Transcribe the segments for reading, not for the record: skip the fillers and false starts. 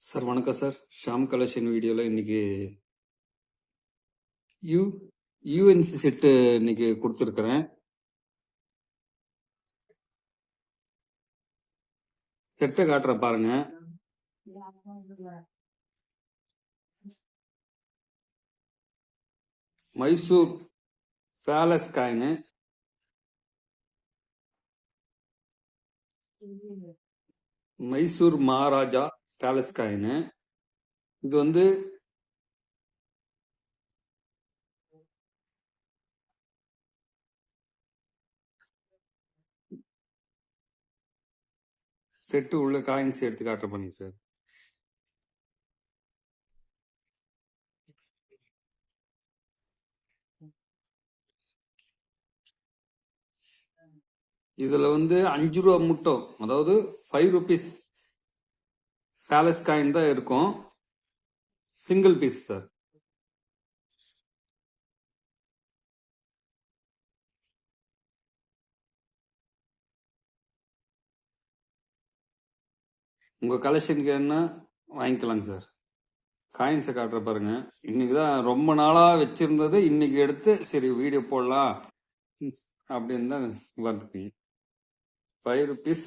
Sir வணக்கம் sir. Sham collection வீடியோவில் இன்னைக்கு யூ யூஎன்சி செட்டு இன்னைக்கு கொடுத்துருக்குறேன். செட்டை காட்டுற பாருங்க. Mysore palace coin, Mysore Maharaja palace coin. இது வந்து செட்டு உள்ள காயின்ஸ் எடுத்து காட்டுற பண்ணுங்க சார். இதுல வந்து 5 ரூபா மட்டும், அதாவது 5 rupees பேலஸ் காயின் தான் இருக்கும். Single piece sir. உங்க கலெக்ஷனுக்கு என்ன வாங்கிக்கலாங்க சார். காயின்ஸை காட்டுற பாருங்க. இன்னைக்கு தான் ரொம்ப நாளா வச்சிருந்தது, இன்னைக்கு எடுத்து சரி வீடியோ போடலாம் அப்படின்னு தான் வந்துருக்கு. 5 rupees.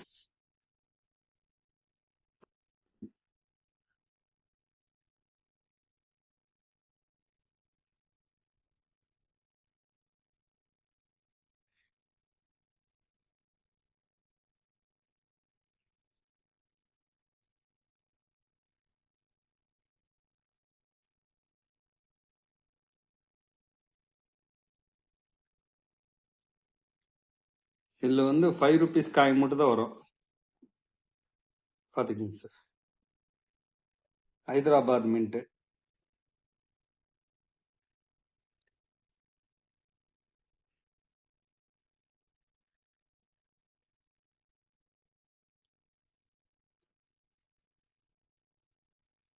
இதுல வந்து 5 rupees காயின் மட்டும் தான் வரும். பாத்துக்கீங்க சார். ஹைதராபாத் மின்ட்.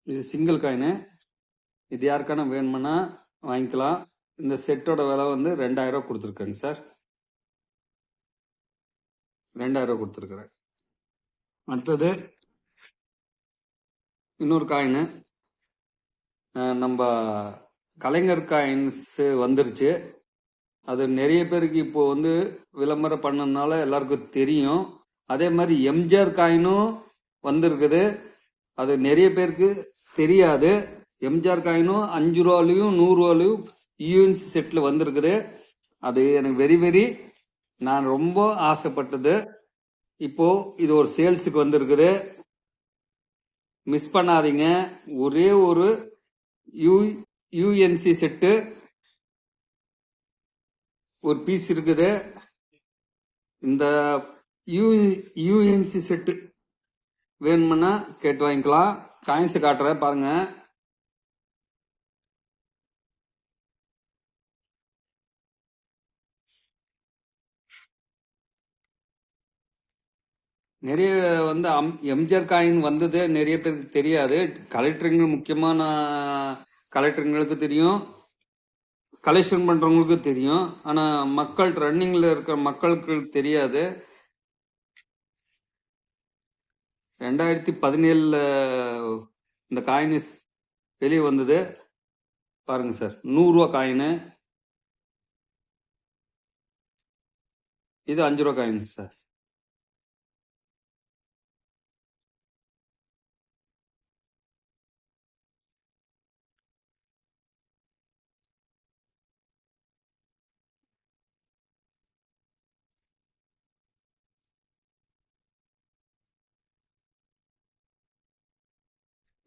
இது சிங்கிள் காயின். இது யாருக்கான வேணும்னா வாங்கிக்கலாம். இந்த செட்டோட விலை வந்து 2000 ரூபாய் கொடுத்துருக்கேங்க சார். 2000 ரூபாய் கொடுத்துருக்குறேன். அடுத்தது இன்னொரு காயின். நம்ம கலைஞர் காயின்ஸ் வந்துருச்சு. அது நிறைய பேருக்கு இப்போ வந்து விளம்பரம் பண்ணதுனால எல்லாருக்கும் தெரியும். அதே மாதிரி எம்ஜிஆர் காயினும் வந்திருக்குது. அது நிறைய பேருக்கு தெரியாது. எம்ஜிஆர் காயினும் 5 ரூபாலையும் 100 ரூபாலையும் யூஎன்சி செட்ல வந்திருக்குது. அது எனக்கு வெரி நான் ரொம்ப ஆசைப்பட்டது. இப்போ இது ஒரு சேல்ஸுக்கு வந்திருக்குது. மிஸ் பண்ணாதீங்க. ஒரே ஒரு யூஎன்சி செட்டு ஒரு பீஸ் இருக்குது. இந்த யூஎன்சி செட்டு வேணும்னா கேட்டு வாங்கிக்கலாம். காயின்ஸ் காட்டுறேன் பாருங்க. நிறைய வந்து எம்ஜிஆர் காயின் வந்தது நிறைய பேருக்கு தெரியாது. கலெக்டருங்க, முக்கியமான கலெக்டருங்களுக்கு தெரியும், கலெக்ஷன் பண்றவங்களுக்கு தெரியும். ஆனா மக்கள் ரன்னிங்ல இருக்கிற மக்களுக்கு தெரியாது. 2017 இந்த காயின் வெளியே வந்தது. பாருங்க சார். 100 ரூபா காயின். இது 5 ரூபா காயின் சார்.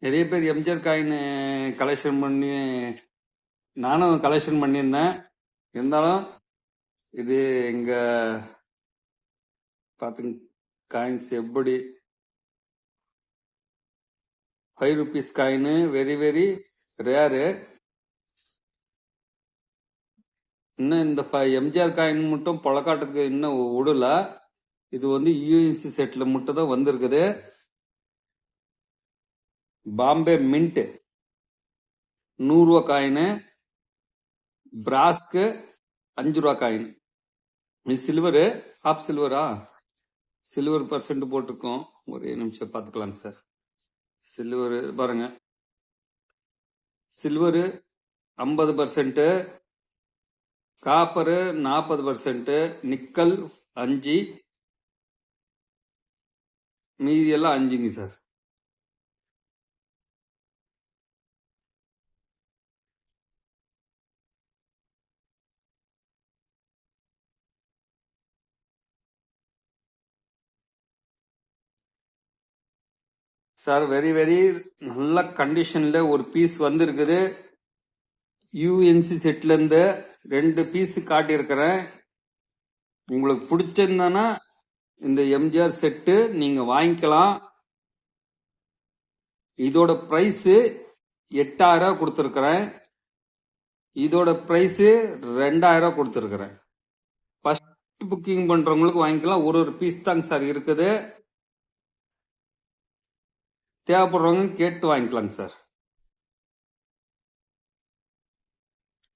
நிறைய பேர் எம்ஜிஆர் காயின் கலெக்ஷன் பண்ணி, நானும் கலெக்ஷன் பண்ணியிருந்தேன். இருந்தாலும் இது எங்க பாத்துங்க காயின்ஸ் எப்படி 5 rupees காயின் வெரி ரேரு. இன்னும் இந்த எம்ஜிஆர் காயின் மட்டும் பொழக்காட்டுறதுக்கு இன்னும் விடல. இது வந்து யூஎன்சி செட்ல மட்டும் தான் வந்திருக்குது. பாம்பே மின்ட் 100 ரூபா காயின். பிராஸ்க்கு 5 ரூபா காயின். இது சில்வரு, ஆப் சில்வரா, சில்வர் % போட்டிருக்கோம். ஒரே நிமிஷம் பார்த்துக்கலாங்க சார். சில்வரு பாருங்க, சில்வரு 50%, காப்பரு 40%, நிக்கல் 5, மீதி எல்லாம் 5ங்க சார். சார் வெரி வெரி நல்ல கண்டிஷன்ல ஒரு பீஸ் வந்திருக்குது. யூஎன்சி செட்ல இருந்து 2 பீஸ் காட்டியிருக்கிறேன். உங்களுக்கு பிடிச்சிருந்தானா இந்த எம்ஜிஆர் செட்டு நீங்க வாங்கிக்கலாம். இதோட பிரைஸ் 8000 கொடுத்துருக்கிறேன். இதோட பிரைஸ் 2000 கொடுத்துருக்கிறேன். ஃபர்ஸ்ட் புக்கிங் பண்றவங்களுக்கு வாங்கிக்கலாம். ஒரு பீஸ் தாங்க சார் இருக்குது. தேவைப்படுறவங்க கேட்டு வாங்கிக்கலாங்க சார்.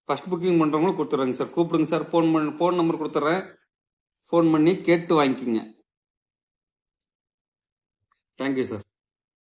ஃபர்ஸ்ட் புக்கிங் பண்றவங்களுக்கு கொடுத்துட்றேங்க சார். கூப்பிடுங்க சார். ஃபோன் நம்பர் கொடுத்துட்றேன். ஃபோன் பண்ணி கேட்டு வாங்கிக்கிங்க. Thank you sir.